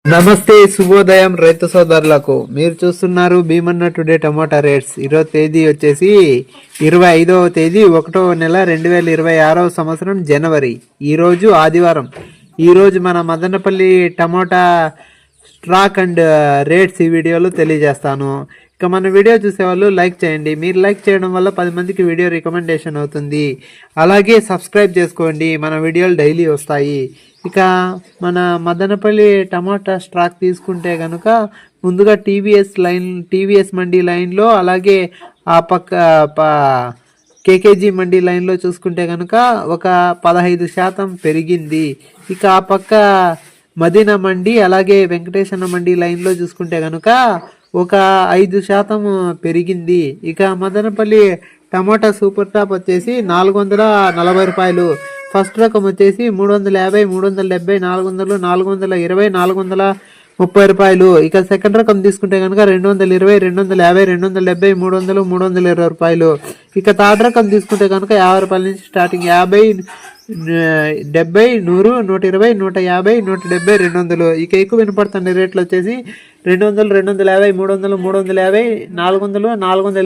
నమస్తే, శుభోదయం రైతు సోదరులకు. మీరు చూస్తున్నారు భీమన్న టుడే టమాటా రేట్స్. ఈరోజు తేదీ వచ్చేసి 25వ తేదీ 1వ నెల 2026వ సంవత్సరం జనవరి. ఈరోజు ఆదివారం. ఈరోజు మన మదనపల్లి టమాటా స్టాక్ అండ్ రేట్స్ ఈ వీడియోలో తెలియజేస్తాను. ఇక మన వీడియో చూసేవాళ్ళు లైక్ చేయండి. మీరు లైక్ చేయడం వల్ల 10 మందికి వీడియో రికమెండేషన్ అవుతుంది. అలాగే సబ్స్క్రైబ్ చేసుకోండి, మన వీడియోలు డైలీ వస్తాయి. ఇక మన మదనపల్లి టమాటా స్టాక్ తీసుకుంటే కనుక ముందుగా టీవీఎస్ మండీ లైన్లో, అలాగే ఆ పక్క కేకేజీ మండీ లైన్లో చూసుకుంటే కనుక ఒక 15% పెరిగింది. ఇక ఆ పక్క మదీనా మండీ అలాగే వెంకటేశ్వర మండీ లైన్లో చూసుకుంటే కనుక ఒక 5% పెరిగింది. ఇక మదనపల్లి టమాటా సూపర్ టాప్ వచ్చేసి 440 రూపాయలు. ఫస్ట్ రకం వచ్చేసి 350, 370, 400, 420, 430 రూపాయలు. ఇక సెకండ్ రకం తీసుకుంటే కనుక 220, 250, 270, 300, 320 రూపాయలు. ఇక థర్డ్ రకం తీసుకుంటే కనుక 50 రూపాయల నుంచి స్టార్టింగ్. 50, 70, 100, 120, 150, 170, 200. ఇక ఎక్కువ వినపడుతున్న రేట్లు వచ్చేసి 200, 250, 300, 350, 400, 400.